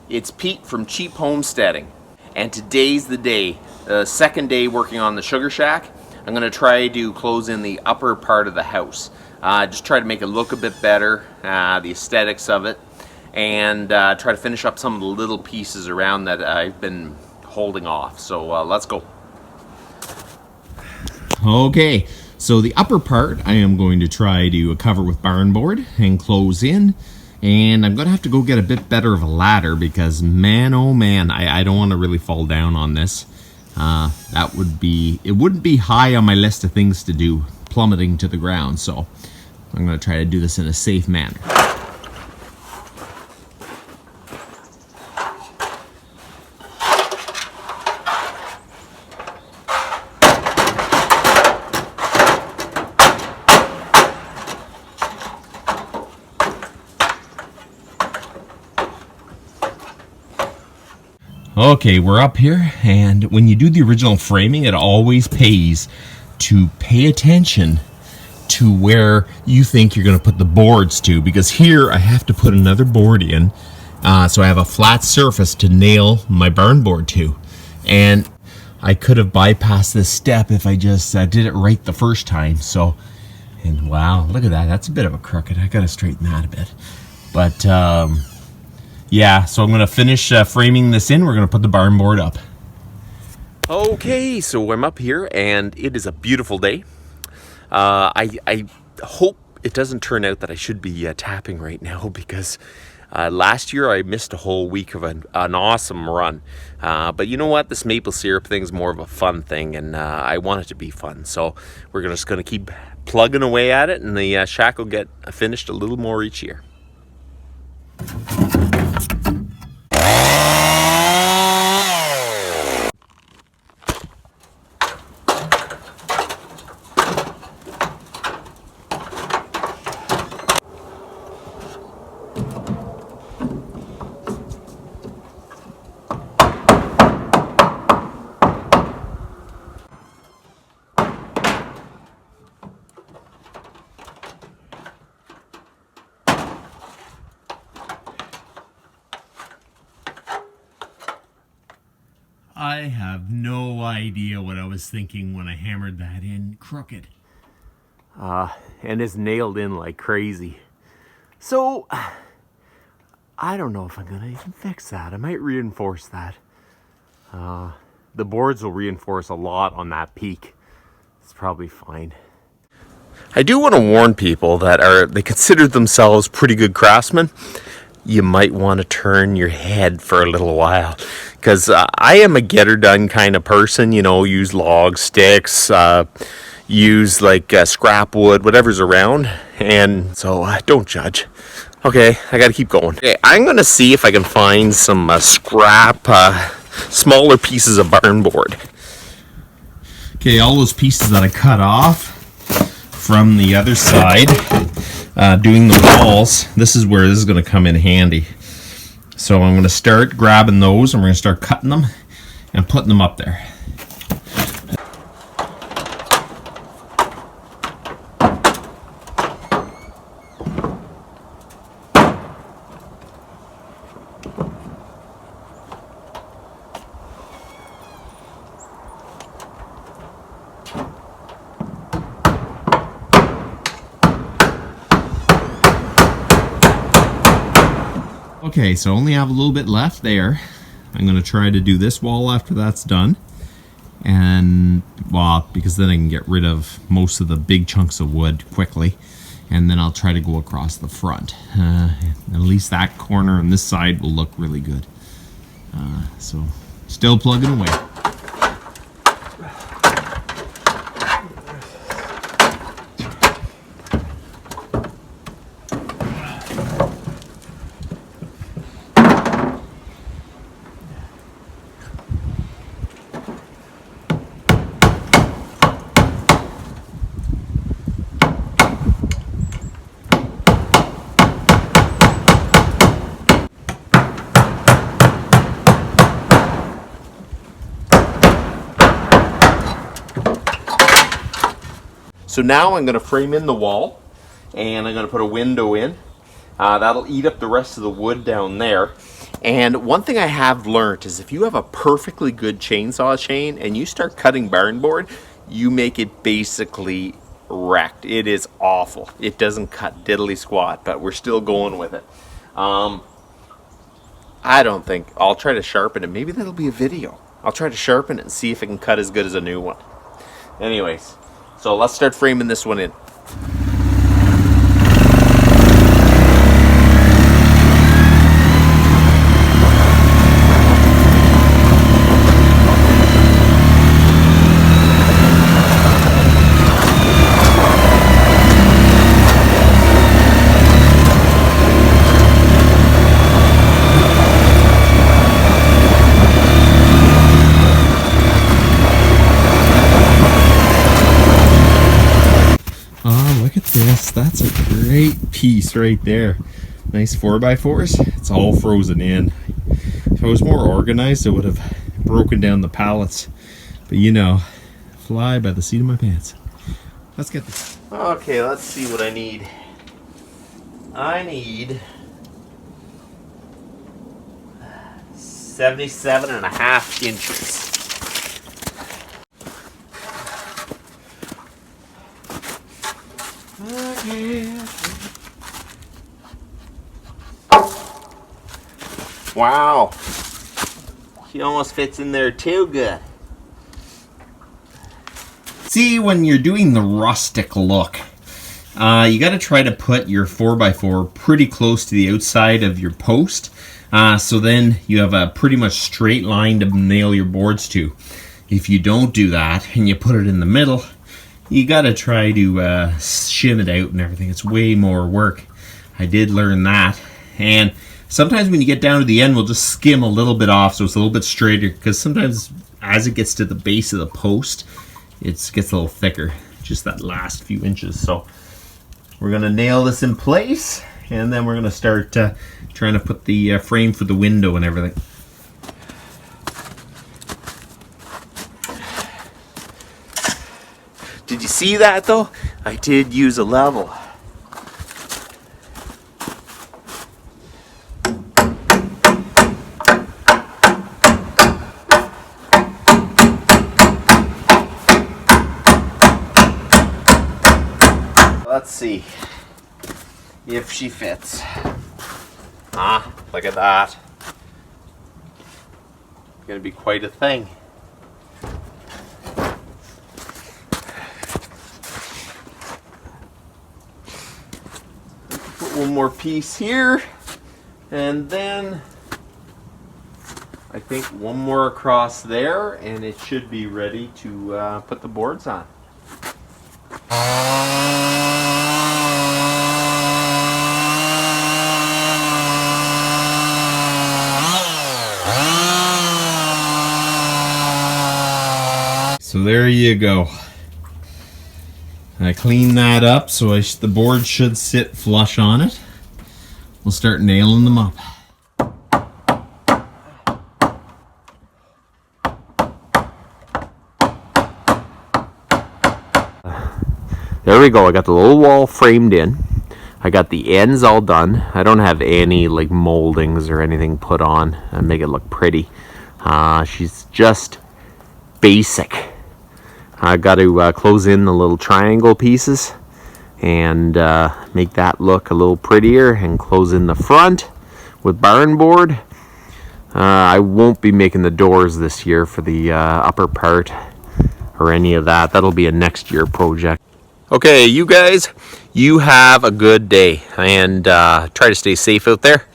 It's Pete from Cheap Homesteading, and today's the day, the second day working on the sugar shack. I'm going to try to close in the upper part of the house. Just try to make it look a bit better, the aesthetics of it, and try to finish up some of the little pieces around that I've been holding off. So let's go. Okay, so the upper part I am going to try to cover with barn board and close in. And I'm going to have to go get a bit better of a ladder because, man, oh man, I don't want to really fall down on this. It wouldn't be high on my list of things to do, plummeting to the ground. So I'm going to try to do this in a safe manner. Okay, we're up here, and when you do the original framing, it always pays to pay attention to where you think you're going to put the boards to, because here I have to put another board in, so I have a flat surface to nail my barn board to. And I could have bypassed this step if I just did it right the first time. So, and wow, look at that, that's a bit of a crooked. I got to straighten that a bit. But yeah, so I'm going to finish framing this in. We're going to put the barn board up. Okay, so I'm up here and it is a beautiful day. I hope it doesn't turn out that I should be tapping right now because last year I missed a whole week of an awesome run. But you know what? This maple syrup thing is more of a fun thing, and I want it to be fun. So we're just going to keep plugging away at it, and the shack will get finished a little more each year. I have no idea what I was thinking when I hammered that in crooked. And it's nailed in like crazy. So, I don't know if I'm going to even fix that. I might reinforce that. The boards will reinforce a lot on that peak. It's probably fine. I do want to warn people that they consider themselves pretty good craftsmen. You might want to turn your head for a little while, because I am a get-her-done kind of person. You know, use logs, sticks, use like scrap wood, whatever's around, and so don't judge. Okay, I gotta keep going. Okay, I'm gonna see if I can find some scrap, smaller pieces of barn board. Okay, all those pieces that I cut off from the other side, doing the walls, this is where this is going to come in handy. So I'm going to start grabbing those, and we're going to start cutting them and putting them up there. Okay, so I only have a little bit left there. I'm going to try to do this wall after that's done. And, well, because then I can get rid of most of the big chunks of wood quickly. And then I'll try to go across the front. At least that corner on this side will look really good. So, still plugging away. So now I'm going to frame in the wall, and I'm going to put a window in, That'll eat up the rest of the wood down there. And one thing I have learned is if you have a perfectly good chainsaw chain and you start cutting barn board, you make it basically wrecked. It is awful. It doesn't cut diddly squat, but we're still going with it. I don't think, I'll try to sharpen it. Maybe that'll be a video. I'll try to sharpen it and see if it can cut as good as a new one. Anyways, so let's start framing this one in. Yes, that's a great piece right there. Nice 4x4s. It's all frozen in. If I was more organized, I would have broken down the pallets. But you know, fly by the seat of my pants. Let's get this. Okay, let's see what I need. I need 77.5 inches. Wow, he almost fits in there too good. See, when you're doing the rustic look, you got to try to put your 4x4 pretty close to the outside of your post, so then you have a pretty much straight line to nail your boards to. If you don't do that and you put it in the middle, you got to try to shim it out and everything. It's way more work. I did learn that. And sometimes when you get down to the end, we'll just skim a little bit off so it's a little bit straighter, because sometimes as it gets to the base of the post, it gets a little thicker, just that last few inches. So we're going to nail this in place, and then we're going to start trying to put the frame for the window and everything. Did you see that though? I did use a level. Let's see if she fits. Ah, look at that. It's gonna be quite a thing. Put one more piece here, and then I think one more across there, and it should be ready to put the boards on. So there you go. I cleaned that up so the board should sit flush on it. We'll start nailing them up. There we go. I got the little wall framed in. I got the ends all done. I don't have any like moldings or anything put on and make it look pretty. She's just basic. I got to close in the little triangle pieces and make that look a little prettier, and close in the front with barn board. I won't be making the doors this year for the upper part or any of that. That'll be a next year project. Okay, you guys, you have a good day, and try to stay safe out there.